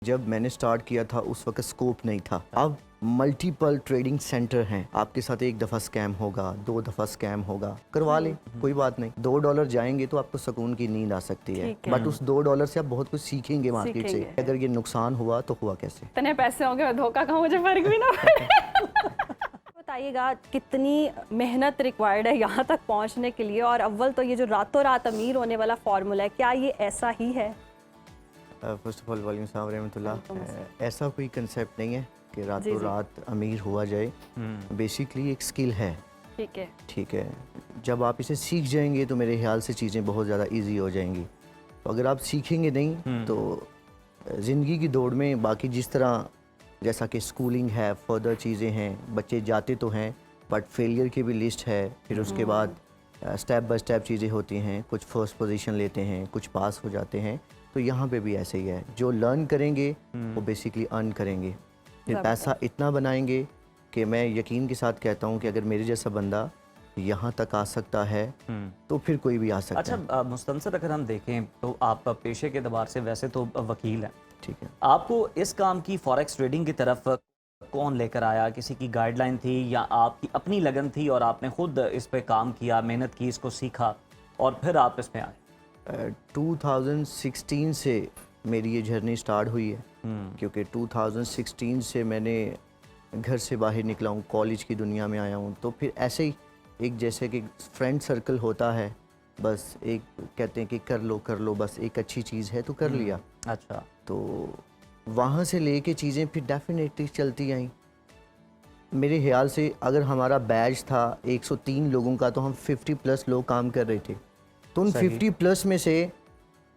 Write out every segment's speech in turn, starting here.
जब मैंने स्टार्ट किया था उस वक्त स्कोप नहीं था। अब मल्टीपल ट्रेडिंग सेंटर हैं। आपके साथ एक दफ़ा स्कैम होगा, 2 दफ़ा स्कैम होगा, करवा लें, कोई बात नहीं। $2 जाएंगे तो आपको सुकून की नींद आ सकती है, बट उस $2 से आप बहुत कुछ सीखेंगे मार्केट से। अगर ये नुकसान हुआ तो हुआ कैसे? इतने पैसे होंगे मैं धोखा खाऊं, मुझे फर्क भी ना पड़े। बताइएगा कितनी मेहनत रिक्वायर्ड है यहाँ तक पहुँचने के लिए, और अव्वल तो ये जो रातों रात अमीर होने वाला फार्मूला है, क्या ये ऐसा ही है? फर्स्ट ऑफ ऑल वालेकुम सलाम रहमतुल्लाह। ऐसा कोई कंसेप्ट नहीं है कि रातों रात अमीर हुआ जाए। बेसिकली एक स्किल है। ठीक है, जब आप इसे सीख जाएंगे तो मेरे ख्याल से चीज़ें बहुत ज़्यादा इजी हो जाएंगी। तो अगर आप सीखेंगे नहीं तो ज़िंदगी की दौड़ में बाकी जिस तरह जैसा कि स्कूलिंग है, फर्दर चीज़ें हैं, बच्चे जाते तो हैं बट फेलियर की भी लिस्ट है। फिर उसके बाद स्टेप बाय स्टेप चीज़ें होती हैं, कुछ फर्स्ट पोजीशन लेते हैं, कुछ पास हो जाते हैं। तो यहाँ पे भी ऐसे ही है, जो लर्न करेंगे वो बेसिकली अर्न करेंगे, फिर पैसा इतना बनाएंगे कि मैं यकीन के साथ कहता हूँ कि अगर मेरे जैसा बंदा यहाँ तक आ सकता है तो फिर कोई भी आ सकता है। अच्छा मुस्तनसर, अगर हम देखें तो आप पेशे के एतबार से वैसे तो वकील हैं, ठीक है, आपको इस काम की फॉरेक्स ट्रेडिंग की तरफ कौन लेकर आया? किसी की गाइडलाइन थी या आपकी अपनी लगन थी और आपने खुद इस पे काम किया, मेहनत की, इसको सीखा और फिर आप इसमें आए? 2016 से मेरी ये जर्नी स्टार्ट हुई है, क्योंकि 2016 से मैंने घर से बाहर निकला हूँ, कॉलेज की दुनिया में आया हूँ। तो फिर ऐसे ही एक जैसे कि फ्रेंड सर्कल होता है, बस एक कहते हैं कि कर लो, बस एक अच्छी चीज़ है तो कर लिया। अच्छा, तो वहाँ से लेके चीज़ें फिर डेफिनेटली चलती आई। मेरे ख्याल से अगर हमारा बैच था 103 लोगों का तो हम 50 प्लस लोग काम कर रहे थे। तो उन 50 प्लस में से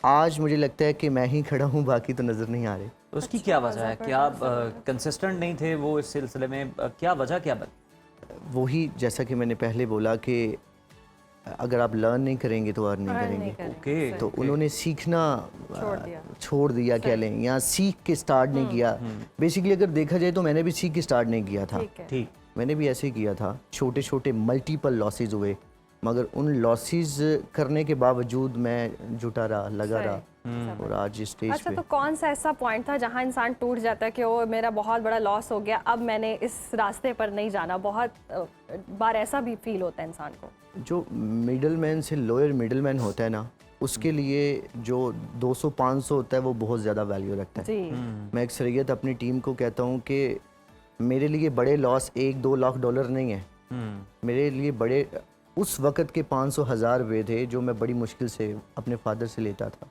आज मुझे लगता है कि मैं ही खड़ा हूँ, बाकी तो नज़र नहीं आ रहे। तो उसकी क्या वजह है? क्या कंसिस्टेंट नहीं थे वो इस सिलसिले में? क्या वजह क्या बनी? वही जैसा कि मैंने पहले बोला कि अगर आप लर्न नहीं करेंगे तो अर्न नहीं करेंगे। ओके, तो उन्होंने सीखना छोड़ दिया कह लें, या सीख के स्टार्ट नहीं किया। बेसिकली अगर देखा जाए तो मैंने भी सीख के स्टार्ट नहीं किया था। ठीक, मैंने भी ऐसे ही किया था, छोटे छोटे मल्टीपल लॉसेस हुए, मगर उन लॉसेस करने के बावजूद मैं जुटा रहा, लगा रहा, और आज इस स्टेज अच्छा, पे। तो कौन सा ऐसा पॉइंट था जहां इंसान टूट जाता है कि वो मेरा बहुत बड़ा लॉस हो गया, अब मैंने इस रास्ते पर नहीं जाना? बहुत बार ऐसा भी फील होता है इंसान को। जो मिडलमैन से लोअर मिडलमैन होता है ना, उसके लिए जो 200-500 होता है वो बहुत ज़्यादा वैल्यू रखता है जी। मैं अक्सरियत अपनी टीम को कहता हूँ कि मेरे लिए बड़े लॉस 1-2 लाख डॉलर नहीं है। मेरे लिए बड़े उस वक़्त के 500,000 रुपये थे जो मैं बड़ी मुश्किल से अपने फादर से लेता था।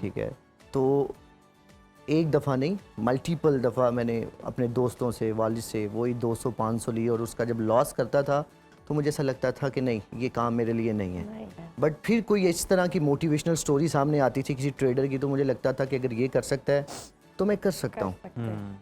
ठीक है, तो एक दफ़ा नहीं, मल्टीपल दफ़ा मैंने अपने दोस्तों से, वालिद से वही 200-500 लिए, और उसका जब लॉस करता था तो मुझे ऐसा लगता था कि नहीं, ये काम मेरे लिए नहीं है। बट फिर कोई इस तरह की मोटिवेशनल स्टोरी सामने आती थी किसी ट्रेडर की, तो मुझे लगता था कि अगर ये कर सकता है तो मैं कर सकता हूँ।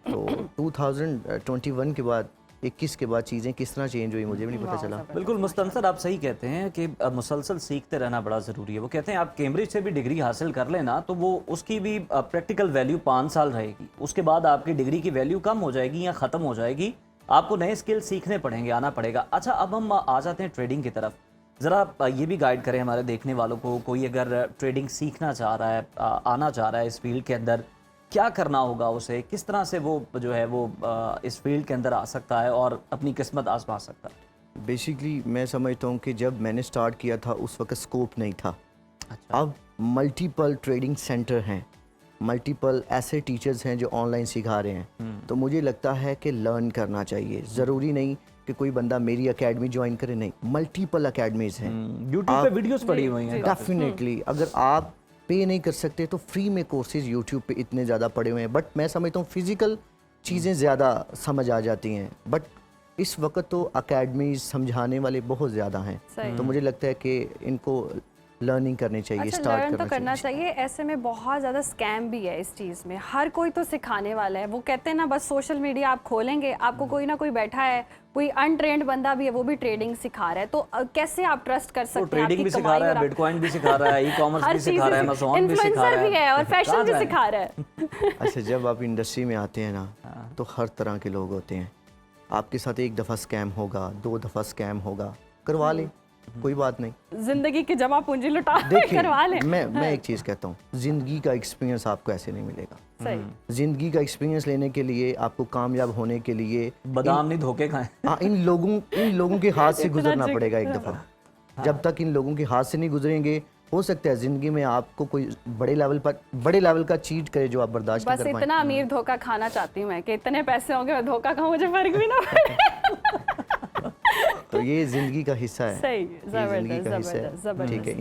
तो 2021 के बाद, 21 के बाद चीज़ें किस तरह चेंज हुई मुझे भी नहीं पता चला। बिल्कुल मुस्तनसर, आप सही कहते हैं कि मुसलसल सीखते रहना बड़ा ज़रूरी है। वो कहते हैं आप कैम्ब्रिज से भी डिग्री हासिल कर लेना तो वो उसकी भी प्रैक्टिकल वैल्यू 5 साल रहेगी, उसके बाद आपकी डिग्री की वैल्यू कम हो जाएगी या ख़त्म हो जाएगी, आपको नए स्किल सीखने पड़ेंगे, आना पड़ेगा। अच्छा, अब हम आ जाते हैं ट्रेडिंग की तरफ। ज़रा ये भी गाइड करें हमारे देखने वालों को, कोई अगर ट्रेडिंग सीखना चाह रहा है, आना चाह रहा है इस फील्ड के अंदर, क्या करना होगा उसे? किस तरह से वो जो है वो इस फील्ड के अंदर आ सकता है और अपनी किस्मत आजमा सकता है? बेसिकली मैं समझता हूँ कि जब मैंने स्टार्ट किया था उस वक्त स्कोप नहीं था। अच्छा, अब मल्टीपल ट्रेडिंग सेंटर हैं, मल्टीपल ऐसे टीचर्स हैं जो ऑनलाइन सिखा रहे हैं। तो मुझे लगता है कि लर्न करना चाहिए। ज़रूरी नहीं कि कोई बंदा मेरी एकेडमी ज्वाइन करे, नहीं, मल्टीपल एकेडमीज़ हैं। यूट्यूब पे वीडियोस पड़ी हुई हैं। डेफिनेटली अगर आप पे नहीं कर सकते तो फ्री में कोर्सेज यूट्यूब पे इतने ज़्यादा पड़े हुए हैं। बट मैं समझता हूँ फिज़िकल चीज़ें ज़्यादा समझ आ जाती हैं, बट इस वक्त तो एकेडमीज समझाने वाले बहुत ज़्यादा हैं। तो मुझे लगता है कि इनको लर्निंग करनी चाहिए। अच्छा, स्टार्ट लर्न तो करना चाहिए। ऐसे में बहुत ज़्यादा स्कैम भी है इस चीज़ में, हर कोई तो सिखाने वाला है। वो कहते हैं ना, बस सोशल मीडिया आप खोलेंगे, आपको कोई ना कोई बैठा है, कोई अनट्रेंड बंदा भी है, वो भी ट्रेडिंग सिखा रहा है। तो कैसे आप ट्रस्ट कर सकते हैं? ट्रेडिंग भी सिखा रहा है, बिटकॉइन भी सिखा रहा है, ई कॉमर्स भी सिखा रहा है, अमेज़न भी सिखा रहा है, भी है और फैशन भी सिखा रहा है। अच्छा, जब आप इंडस्ट्री में आते हैं ना तो हर तरह के लोग होते हैं। आपके साथ एक दफ़ा स्कैम होगा, 2 दफ़ा स्कैम होगा, करवा लें, कोई बात नहीं, जिंदगी की जमा पूंजी लुटा देखिए करवा लें। मैं एक चीज़ कहता हूँ, ज़िंदगी का एक्सपीरियंस आपको ऐसे नहीं मिलेगा। सही। ज़िंदगी का एक्सपीरियंस लेने के लिए, आपको कामयाब होने के लिए बादाम नहीं धोके खाएं। हाँ, इन लोगों के हाथ से गुजरना पड़ेगा एक दफ़ा। जब तक इन लोगों के हाथ से नहीं गुजरेंगे, हो सकता है ज़िंदगी में आपको कोई बड़े लेवल का चीट करे जो आप बर्दाश्त नहीं बस कर पाएं। इतना अमीर धोखा खाना चाहती हूँ मैं कि इतने पैसे होंगे मैं धोखा खाऊं, मुझे फर्क भी ना पड़े। तो ये ज़िंदगी का हिस्सा है। सही, ये ज़िंदगी का हिस्सा है। जबरदस्त। ठीक है,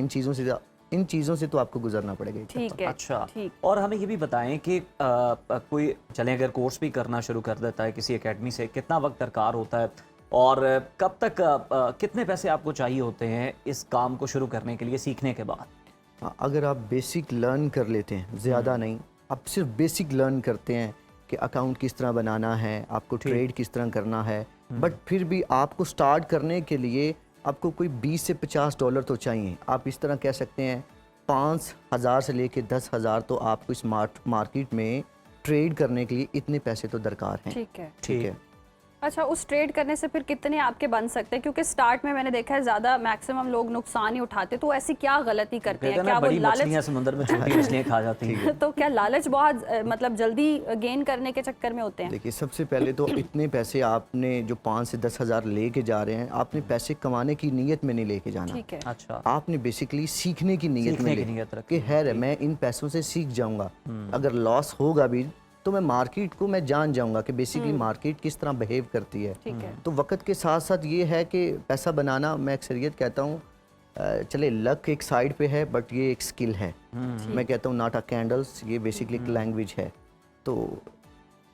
इन चीज़ों से तो आपको गुजरना पड़ेगा एक ठीक है। अच्छा, ठीक। और हमें ये भी बताएं कि कोई चले अगर कोर्स भी करना शुरू कर देता है किसी एकेडमी से, कितना वक्त दरकार होता है और कब तक कितने पैसे आपको चाहिए होते हैं इस काम को शुरू करने के लिए सीखने के बाद? अगर आप बेसिक लर्न कर लेते हैं, ज़्यादा नहीं, आप सिर्फ बेसिक लर्न करते हैं कि अकाउंट किस तरह बनाना है, आपको ट्रेड किस तरह करना है, बट फिर भी आपको स्टार्ट करने के लिए आपको कोई 20 से 50 डॉलर तो चाहिए। आप इस तरह कह सकते हैं 5,000 से लेके 10,000 तो आपको इस मार्केट में ट्रेड करने के लिए इतने पैसे तो दरकार हैं। ठीक है। ठीक है। अच्छा, उस ट्रेड करने से फिर कितने आपके बन सकते हैं? क्योंकि स्टार्ट में मैंने देखा है ज़्यादा मैक्सिमम लोग नुकसान ही उठाते, तो ऐसी क्या गलती करते हैं? क्या वो बड़ी लालच मछलियां समुद्र में छोटी मछलियां खा जाती हैं। तो क्या लालच बहुत मतलब जल्दी गेन करने के चक्कर में होते हैं? देखिए, सबसे पहले तो इतने पैसे आपने जो 5 से 10,000 लेके जा रहे हैं, आपने पैसे कमाने की नीयत में नहीं लेके जाना। ठीक है। अच्छा, आपने बेसिकली सीखने की नीयत में कि है मैं इन पैसों से सीख जाऊंगा, अगर लॉस होगा भी तो मैं मार्केट को मैं जान जाऊंगा कि बेसिकली मार्केट किस तरह बिहेव करती है। ठीक है। तो वक्त के साथ साथ ये है कि पैसा बनाना, मैं अक्सरियत कहता हूँ, चले लक एक साइड पे है बट ये एक स्किल है। मैं कहता हूँ नॉट अ कैंडल्स, ये बेसिकली एक लैंग्वेज है। तो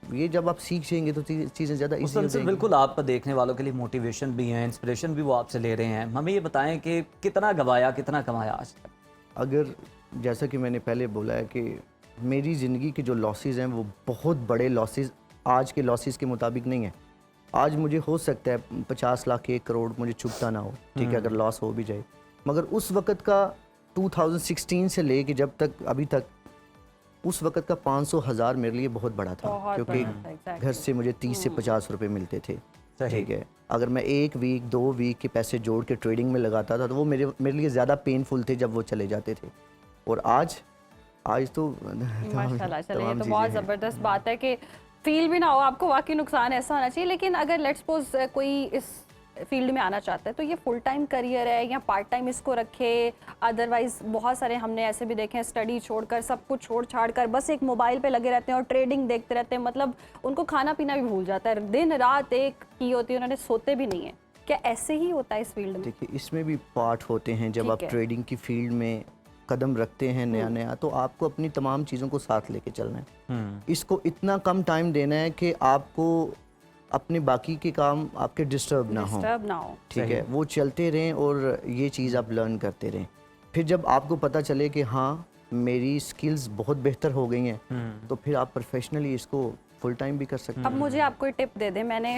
ये जब आप सीख जाएंगे तो चीज़ें ज़्यादा ईजी हो जाएंगी। बिल्कुल, आप देखने वालों के लिए मोटिवेशन भी है, इंस्पिरेशन भी वो आपसे ले रहे हैं। हमें ये बताएं कि कितना गवाया कितना कमाया आज तक? अगर जैसा कि मैंने पहले बोला है कि मेरी ज़िंदगी के जो लॉसेस हैं वो बहुत बड़े लॉसेस आज के लॉसेस के मुताबिक नहीं है। आज मुझे हो सकता है 50 लाख 1 करोड़ मुझे चुभता ना हो, ठीक है, अगर लॉस हो भी जाए, मगर उस वक़्त का 2016 से लेके जब तक अभी तक उस वक़्त का 500,000 मेरे लिए बहुत बड़ा था, क्योंकि घर से मुझे 30 से 50 रुपए मिलते थे। ठीक है, अगर मैं 1 वीक 2 वीक के पैसे जोड़ के ट्रेडिंग में लगाता था तो वो मेरे लिए ज़्यादा पेनफुल थे जब वो चले जाते थे। और आज तो माशाल्लाह, चलिए ये तो बहुत ज़बरदस्त बात है कि फील भी ना हो आपको, वाकई नुकसान ऐसा होना चाहिए। लेकिन अगर लेट्स सपोज कोई इस फील्ड में आना चाहता है तो ये फुल टाइम करियर है या पार्ट टाइम इसको रखे? अदरवाइज बहुत सारे हमने ऐसे भी देखे हैं स्टडी छोड़कर, सब कुछ छोड़ छाड़ कर बस एक मोबाइल पे लगे रहते हैं और ट्रेडिंग देखते रहते हैं, मतलब उनको खाना पीना भी भूल जाता है, दिन रात एक की होती है, उन्होंने सोते भी नहीं है। क्या ऐसे ही होता है इस फील्ड में? देखिए, इसमें भी पार्ट होते हैं। जब आप ट्रेडिंग की फील्ड में कदम रखते हैं नया तो आपको अपनी तमाम चीज़ों को साथ लेके चलना है। इसको इतना कम टाइम देना है कि आपको अपने बाकी के काम आपके डिस्टर्ब ना हो। ठीक है, वो चलते रहें और ये चीज़ आप लर्न करते रहें। फिर जब आपको पता चले कि हाँ मेरी स्किल्स बहुत बेहतर हो गई हैं, तो फिर आप प्रोफेशनली इसको फुल टाइम भी कर सकते हैं। अब मुझे आप कोई टिप दे दे। मैंने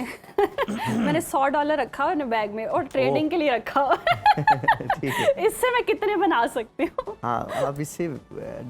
मैंने $100 रखा हुआ बैग में और ट्रेडिंग के लिए रखा हुआ ठीक है, इससे मैं कितने बना सकती हूँ? हाँ, आप इससे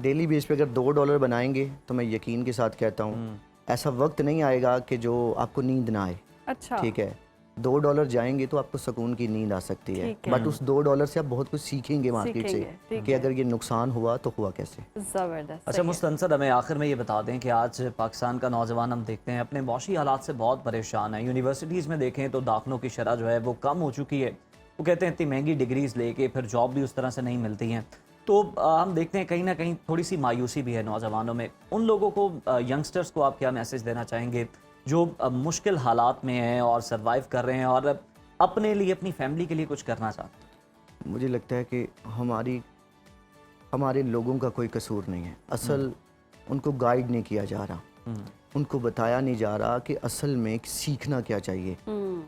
डेली बेस पे अगर $2 बनाएंगे तो मैं यकीन के साथ कहता हूँ ऐसा वक्त नहीं आएगा कि जो आपको नींद ना आए। अच्छा, ठीक है, $2 जाएंगे तो आपको सुकून की नींद आ सकती है, बट उस $2 से आप बहुत कुछ सीखेंगे मार्केट से कि अगर ये नुकसान हुआ तो हुआ कैसे। जबरदस्त। अच्छा मुस्तनसर, हमें आखिर में ये बता दें कि आज पाकिस्तान का नौजवान हम देखते हैं अपने मौशी हालात से बहुत परेशान है। यूनिवर्सिटीज़ में देखें तो दाखिलों की शरह जो है वो कम हो चुकी है। वो कहते हैं इतनी महंगी डिग्रीज लेके फिर जॉब भी उस तरह से नहीं मिलती हैं। तो हम देखते हैं कहीं ना कहीं थोड़ी सी मायूसी भी है नौजवानों में। उन लोगों को, यंगस्टर्स को आप क्या मैसेज देना चाहेंगे जो मुश्किल हालात में हैं और सरवाइव कर रहे हैं और अपने लिए अपनी फैमिली के लिए कुछ करना चाहते हैं? मुझे लगता है कि हमारे लोगों का कोई कसूर नहीं है। असल उनको गाइड नहीं किया जा रहा, उनको बताया नहीं जा रहा कि असल में सीखना क्या चाहिए।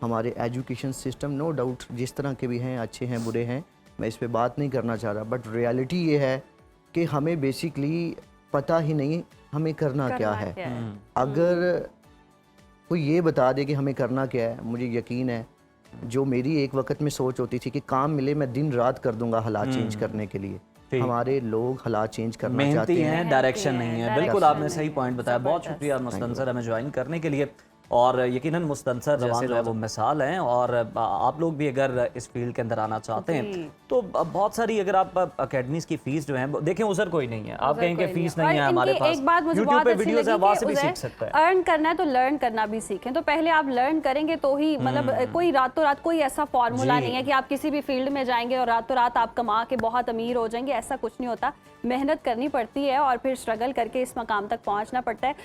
हमारे एजुकेशन सिस्टम नो डाउट जिस तरह के भी हैं, अच्छे हैं बुरे हैं, मैं इस पे बात नहीं करना चाह रहा, बट रियलिटी ये है कि हमें बेसिकली पता ही नहीं हमें करना क्या है। अगर कोई ये बता दे कि हमें करना क्या है, मुझे यकीन है जो मेरी एक वक्त में सोच होती थी कि काम मिले मैं दिन रात कर दूंगा हालात चेंज करने के लिए, हमारे लोग हालात चेंज करना चाहते मेहनती हैं, डायरेक्शन नहीं है। बिल्कुल, आपने सही नहीं पॉइंट बताया। बहुत शुक्रिया मुस्तनसर हमें ज्वाइन करने के लिए। और यकीनन मुस्तनसर जैसे जो है वो मिसाल हैं। और आप लोग भी अगर इस फील्ड के अंदर आना चाहते हैं तो बहुत सारी, अगर आप अकेडमीज की फीस जो है देखें, उधर कोई नहीं है, आप कहेंगे फीस नहीं है हमारे पास, एक बात मुझे यूट्यूब बहुत पे अच्छी वीडियोस है, लगी वहां कि से भी उधर सीख सकता है। अर्न करना है तो लर्न करना भी सीखें। तो पहले आप लर्न करेंगे तो ही, मतलब कोई रातों रात कोई ऐसा फॉर्मूला नहीं है कि आप किसी भी फील्ड में जाएंगे और रातों रात आप कमा के बहुत अमीर हो जाएंगे, ऐसा कुछ नहीं होता। मेहनत करनी पड़ती है और फिर स्ट्रगल करके इस मकाम तक पहुंचना पड़ता है।